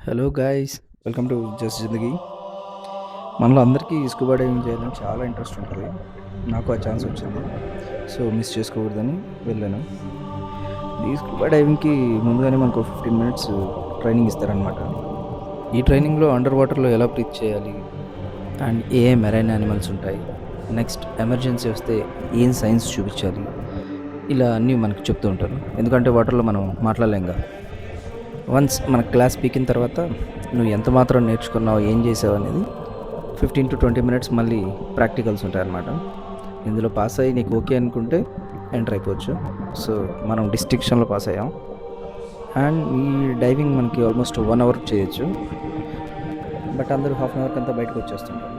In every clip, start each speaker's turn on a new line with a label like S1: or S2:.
S1: Hello guys, welcome to just జిందగీ. మనలో అందరికీ scuba diving చేయాలని చాలా ఇంట్రెస్ట్ ఉంటుంది. నాకు ఆ ఛాన్స్ వచ్చింది, సో మిస్ చేసుకోకూడదని వెళ్ళాను. ఈ స్కూబా డైవింగ్కి ముందుగానే మనకు 15 మినిట్స్ ట్రైనింగ్ ఇస్తారనమాట. ఈ ట్రైనింగ్లో అండర్ వాటర్లో ఎలా బ్రీత్ చేయాలి అండ్ ఏ మెరైన్ యానిమల్స్ ఉంటాయి, నెక్స్ట్ ఎమర్జెన్సీ వస్తే ఏం సైన్స్ చూపించాలి, ఇలా అన్నీ మనకు చెప్తూ ఉంటారు. ఎందుకంటే వాటర్లో మనం మాట్లాడలేంగా. వన్స్ మన క్లాస్ పీకిన తర్వాత నువ్వు ఎంత మాత్రం నేర్చుకున్నావు, ఏం చేసావు అనేది 15 to 20 మినిట్స్ మళ్ళీ ప్రాక్టికల్స్ ఉంటాయన్నమాట. ఇందులో పాస్ అయ్యి నీకు ఓకే అనుకుంటే ఎంటర్ అయిపోవచ్చు. సో మనం డిస్టింక్షన్లో పాస్ అయ్యాం. అండ్ ఈ డైవింగ్ మనకి ఆల్మోస్ట్ 1 అవర్ చేయొచ్చు. బట్ అందరూ హాఫ్ అన్ అవర్కి అంతా బయటకు వచ్చేస్తుంటారు.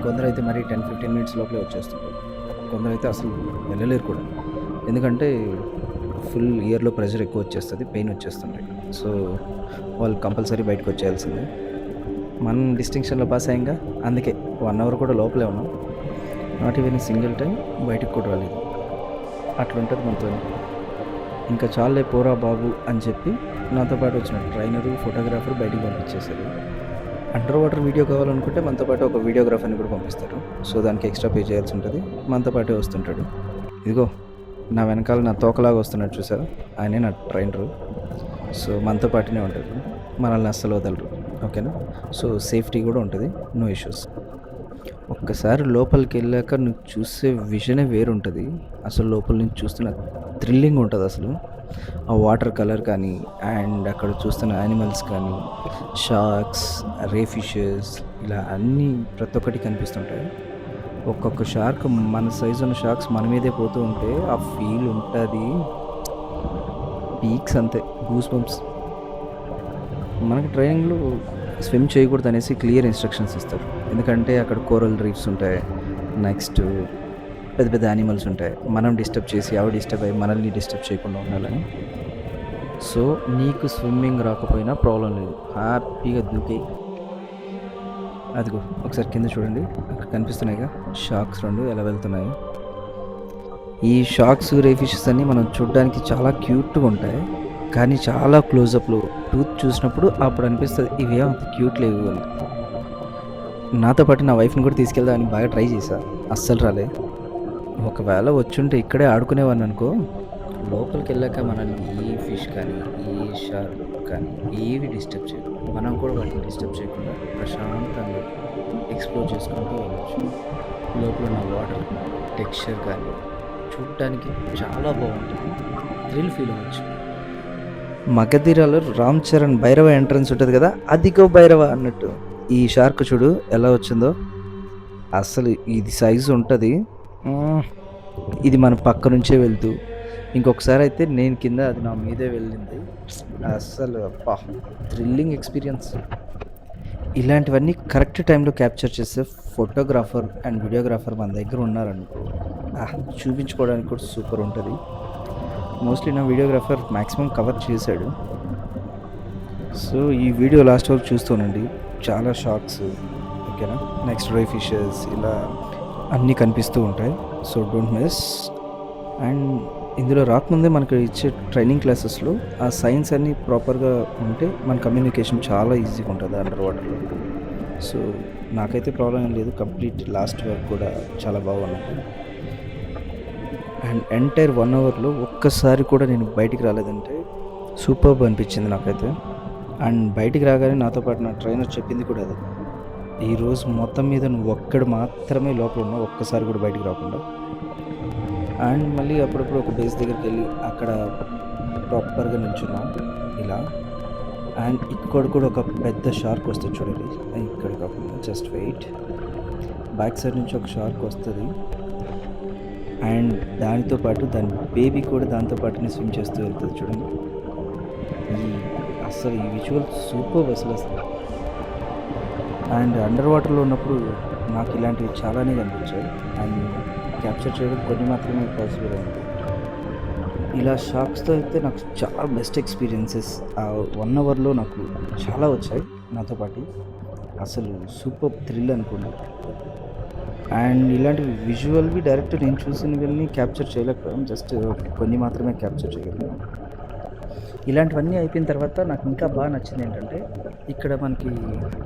S1: కొందరు అయితే మరీ 10-15 మినిట్స్ లోపలే వచ్చేస్తుంటారు. కొందరు అయితే అసలు వెళ్ళలేరు కూడా, ఎందుకంటే ఫుల్ ఇయర్లో ప్రెషర్ ఎక్కువ వచ్చేస్తుంది, పెయిన్ వచ్చేస్తుంది. సో వాళ్ళు కంపల్సరీ బయటకు వచ్చేయాల్సిందే. మనం డిస్టింక్షన్లో పాస్ అయ్యంగా, అందుకే 1 అవర్ కూడా లోపలే ఉన్నాం. నాట్ ఈవెన్ సింగిల్ టైం బయటకు కూడా రాలేదు. అట్లుంటుంది మనతో. ఇంకా చాలే పోరా బాబు అని చెప్పి నాతో పాటు వచ్చిన ట్రైనరు, ఫోటోగ్రాఫర్ బయటికి పంపించేశారు. అండర్ వాటర్ వీడియో కావాలనుకుంటే మనతో పాటు ఒక వీడియోగ్రాఫర్ని కూడా పంపిస్తారు. సో దానికి ఎక్స్ట్రా పే చేయాల్సి ఉంటుంది. మనతో పాటే వస్తుంటాడు. ఇదిగో నా వెనకాల నా తోకలాగా వస్తున్నాడు చూసారా, ఆయనే నా ట్రైనరు. సో మనతో పాటునే ఉంటారు, మనల్ని అస్సలు వదలరు. ఓకేనా? సో సేఫ్టీ కూడా ఉంటుంది, నో ఇష్యూస్. ఒక్కసారి లోపలికి వెళ్ళాక నువ్వు చూసే విజనే వేరుంటుంది. అసలు లోపల నుంచి చూస్తున్న థ్రిల్లింగ్ ఉంటుంది అసలు. ఆ వాటర్ కలర్ కానీ, అండ్ అక్కడ చూస్తున్న యానిమల్స్ కానీ, షార్క్స్, రే ఫిషెస్, ఇలా అన్నీ ప్రతి ఒక్కటి కనిపిస్తుంటాయి. ఒక్కొక్క షార్క్ మన సైజు ఉన్న షార్క్స్ మన మీదే పోతూ ఉంటే ఆ ఫీల్ ఉంటుంది పీక్స్, అంతే గూస్ బంప్స్. మనకి ట్రైనింగ్లో స్విమ్ చేయకూడదు అనేసి క్లియర్ ఇన్స్ట్రక్షన్స్ ఇస్తారు. ఎందుకంటే అక్కడ కోరల్ రీఫ్స్ ఉంటాయి, నెక్స్ట్ పెద్ద పెద్ద యానిమల్స్ ఉంటాయి. మనం డిస్టర్బ్ చేసి అవి డిస్టర్బ్ అయ్యి మనల్ని డిస్టర్బ్ చేయకుండా ఉండాలని. సో నీకు స్విమ్మింగ్ రాకపోయినా ప్రాబ్లం లేదు, హ్యాపీగా దూకే. అదిగో ఒకసారి కింద చూడండి, అక్కడ కనిపిస్తున్నాయిగా షార్క్స్ 2 ఎలా వెళ్తున్నాయి. ఈ షార్క్స్, రే ఫిషెస్ అన్నీ మనం చూడడానికి చాలా క్యూట్గా ఉంటాయి, కానీ చాలా క్లోజప్లో టూత్ చూసినప్పుడు అప్పుడు అనిపిస్తుంది ఇవేం అంత క్యూట్ లేవు అని. నాతో పాటు నా వైఫ్ని కూడా తీసుకెళ్దామని బాగా ట్రై చేశా, అస్సలు రాలే. ఒకవేళ వచ్చుంటే ఇక్కడే ఆడుకునేవాడిని అనుకో. లోపలికి వెళ్ళాక మనల్ని ఏ ఫిష్ కానీ, ఏ షార్క్ కానీ ఏవి డిస్టర్బ్ చేయకుండా, మనం కూడా వాటిని డిస్టర్బ్ చేయకుండా ప్రశాంతంగా ఎక్స్ప్లోర్ చేసుకుంటూ వెళ్ళచ్చు. లోపల ఉన్న వాటర్ టెక్స్చర్ కానీ చూడటానికి చాలా బాగుంటుంది, థ్రిల్ ఫీల్ అవ్వచ్చు. మగధీరాలో రామ్ చరణ్ భైరవ ఎంట్రన్స్ ఉంటుంది కదా, అదిగో భైరవ అన్నట్టు ఈ షార్క్ చూడు ఎలా వచ్చిందో. అసలు ఇది సైజు ఉంటుంది, ఇది మన పక్క నుంచే వెళ్తూ, ఇంకొకసారి అయితే నేను కింద, అది నా మీదే వెళ్ళింది. అస్సలు అబ్బా, థ్రిల్లింగ్ ఎక్స్పీరియన్స్. ఇలాంటివన్నీ కరెక్ట్ టైంలో క్యాప్చర్ చేసే ఫోటోగ్రాఫర్ అండ్ వీడియోగ్రాఫర్ మన దగ్గర ఉన్నారనుకో, చూపించుకోవడానికి కూడా సూపర్ ఉంటుంది. మోస్ట్లీ నా వీడియోగ్రాఫర్ మ్యాక్సిమం కవర్ చేశాడు. సో ఈ వీడియో లాస్ట్ వరకు చూస్తూనండి, చాలా షార్క్స్, ఓకేనా, నెక్స్ట్ రే ఫిషెస్, ఇలా అన్నీ కనిపిస్తూ ఉంటాయి. So don't miss. అండ్ ఇందులో రాకముందే మనకు ఇచ్చే ట్రైనింగ్ క్లాసెస్లో ఆ సైన్స్ అన్నీ ప్రాపర్గా ఉంటే మన కమ్యూనికేషన్ చాలా ఈజీగా ఉంటుంది అండర్ వాటర్లో. సో నాకైతే ప్రాబ్లం ఏం లేదు, కంప్లీట్ లాస్ట్ వరకు కూడా చాలా బాగున్నాను. అండ్ ఎంటైర్ 1 అవర్లో ఒక్కసారి కూడా నేను బయటికి రాలేదంటే సూపర్బ్ అనిపించింది నాకైతే. అండ్ బయటికి రాగానే నాతో పాటు నా ట్రైనర్ చెప్పింది కూడా అది, ఈరోజు మొత్తం మీద నువ్వు ఒక్కడు మాత్రమే లోపల ఉన్నావు, ఒక్కసారి కూడా బయటికి రాకుండా. అండ్ మళ్ళీ అప్పుడప్పుడు ఒక బేస్ దగ్గరికి వెళ్ళి అక్కడ ప్రాపర్గా నిల్చున్నాం ఇలా. అండ్ ఇక్కడ కూడా ఒక పెద్ద షార్క్ వస్తుంది చూడండి, ఇక్కడ కాకుండా జస్ట్ వెయిట్, బ్యాక్ సైడ్ నుంచి ఒక షార్క్ వస్తుంది. అండ్ దానితో పాటు దాని బేబీ కూడా దాంతో పాటునే స్విమ్ చేస్తూ వెళ్తుంది చూడండి. అసలు ఈ విజువల్ సూపర్ అసలు. అండ్ అండర్ వాటర్లో ఉన్నప్పుడు నాకు ఇలాంటివి చాలానే కనిపించాయి. అండ్ క్యాప్చర్ చేయడం కొన్ని మాత్రమే పాసిబుల్ అయింది. ఇలా షార్క్స్తో అయితే నాకు చాలా బెస్ట్ ఎక్స్పీరియన్సెస్ ఆ 1 అవర్లో నాకు చాలా వచ్చాయి నాతో పాటు. అసలు సూపర్ థ్రిల్ అనుకోండి. అండ్ ఇలాంటివి విజువల్వి డైరెక్ట్ నేను చూసినవన్నీ క్యాప్చర్ చేయలేకపోయాను, జస్ట్ కొన్ని మాత్రమే క్యాప్చర్ చేయగలను. ఇలాంటివన్నీ అయిపోయిన తర్వాత నాకు ఇంకా బాగా నచ్చింది ఏంటంటే, ఇక్కడ మనకి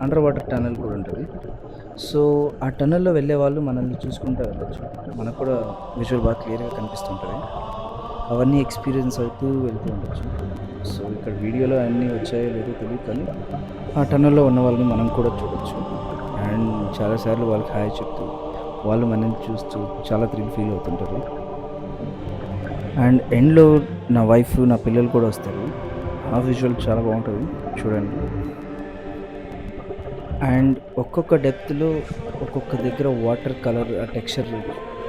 S1: అండర్ వాటర్ టనెల్ కూడా ఉంటది. సో, ఆ టనెల్‌లో వెళ్ళేవాళ్ళు మనల్ని చూసుకుంటా వెళ్ళొచ్చు. మనకు కూడా విజువల్ బాగా క్లియర్‌గా కనిపిస్తుంటది. అవన్నీ ఎక్స్‌పీరియన్స్ అవుతూ వెళ్తూ ఉండొచ్చు. సో, ఇక్కడ వీడియోలో అన్నీ వచ్చాయో లేదో తెలీదు కానీ, ఆ టనెల్‌లో ఉన్న వాళ్ళని మనం కూడా చూడొచ్చు. అండ్ చాలా సార్లు వాళ్ళకి హాయ్ చెప్తూ, వాళ్ళు మనల్ని చూస్తూ చాలా థ్రిల్ ఫీల్ అవుతుంటారు. అండ్ ఎండ్‌లో నా వైఫ్, నా పిల్లలు కూడా వస్తారు. ఆ విజువల్ చాలా బావుంటది చూడండి. అండ్ ఒక్కొక్క డెప్త్‌లో ఒక్కొక్క దగ్గర వాటర్ కలర్, ఆ టెక్స్చర్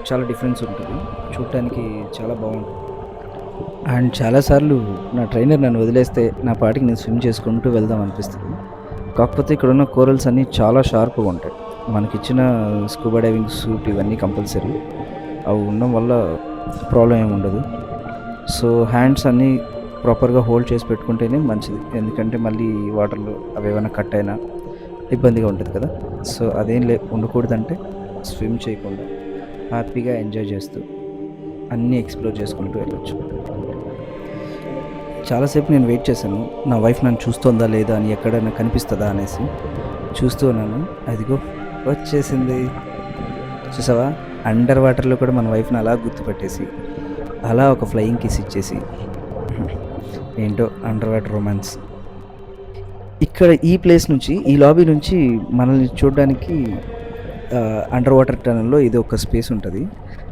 S1: చాలా డిఫరెన్స్ ఉంటది. చూడటానికి చాలా బావుంటది. అండ్ చాలా సార్లు నా ట్రైనర్ నన్ను వదిలేస్తే నా పాటికి నేను స్విమ్ చేసుకుంటూ వెళ్దాం అనిపిస్తది. కాకపోతే ఇక్కడున్న కోరల్స్ అన్నీ చాలా షార్ప్‌గా ఉంటాయి. మనకిచ్చిన స్కూబా డైవింగ్ సూట్ ఇవన్నీ కంపల్సరీ. అవి ఉండడం వల్ల ప్రాబ్లమ్ ఏమి ఉండదు. సో, హ్యాండ్స్ అన్నీ ప్రాపర్‌గా హోల్డ్ చేసి పెట్టుకుంటేనే మంచిది. ఎందుకంటే మళ్ళీ వాటర్‌లో అవేవన్నా కట్ అయినా ఇబ్బందిగా ఉంటది కదా! సో, అదేం ఉండకూడదంటే స్విమ్ చేయకుండా హ్యాపీగా ఎంజాయ్ చేస్తూ అన్నీ ఎక్స్‌ప్లోర్ చేసుకుంటూ వెళ్ళొచ్చు. చాలా సేపు నేను వెయిట్ చేశాను. నా వైఫ్ నన్ను చూస్తోందా లేదా అని ఎక్కడైనా కనిపిస్తదా అనేసి. చూస్తూ ఉన్నాను. అదిగో వచ్చేసింది. చూసావా? అండర్ వాటర్‌లో కూడా మన వైఫ్‌ని అలా గుర్తుపట్టేసి, అలా ఒక ఫ్లయింగ్ కిస్ ఇచ్చేసి ఏంటో అండర్ వాటర్ రొమాన్స్. ఇక్కడ ఈ ప్లేస్ నుంచి, ఈ లాబీ నుంచి మనల్ని చూడడానికి అండర్ వాటర్ టనెల్‌లో ఇది ఒక స్పేస్ ఉంటది.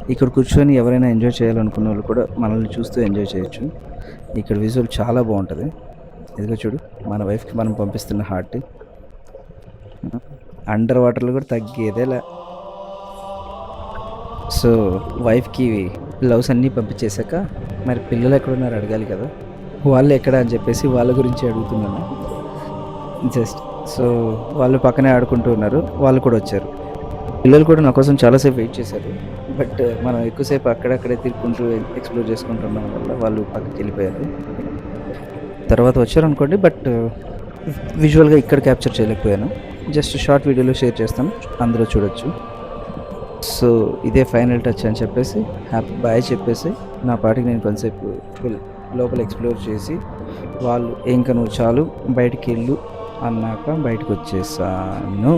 S1: ఇక్కడ కూర్చొని ఎవరైనా ఎంజాయ్ చేయాలనుకున్నోళ్ళు కూడా మనల్ని చూస్తూ ఎంజాయ్ చేయొచ్చు. ఇక్కడ విజువల్ చాలా బావుంటది. ఇదిగో చూడు మన వైఫ్‌కి మనం పంపిస్తున్న హార్ట్. అండర్ వాటర్‌లో కూడా తగ్గేదేలే. సో, వైఫ్‌కి లవ్స్ అన్నీ పంపించేసాక, మరి పిల్లలెక్కడున్నారో అడగాలి కదా! వాళ్ళెక్కడ అని చెప్పేసి వాళ్ళ గురించే అడుగుతున్నాను. జస్ట్ సో, వాళ్ళు పక్కనే ఆడుకుంటూ ఉన్నారు. వాళ్ళు కూడా వచ్చారు. పిల్లలు కూడా నా కోసం చాలా సేపు వెయిట్ చేశారు. బట్ మనం ఎక్కువ సేపు అక్కడక్కడే తిరుక్కుంటూ ఎక్స్‌ప్లోర్ చేసుకుంటున్నాం వల్ల వాళ్ళు పక్కకెళ్ళిపోయారు. తర్వాత వచ్చారనుకోండి బట్ విజువల్‌గా ఇక్కడ క్యాప్చర్ చేయలేకపోయాను. జస్ట్ షార్ట్ వీడియోలో షేర్ చేస్తాను. అందులో చూడొచ్చు. సో, ఇదే ఫైనల్ టచ్ అని చెప్పేసి బాయ్ చెప్పేసి నా పాటికి నేను కొంతసేపు లోపల ఎక్స్‌ప్లోర్ చేసి వాళ్ళు ఇంక నువ్వు చాలు బయటికెళ్ళు అన్నాక బయటకొచ్చేసాను.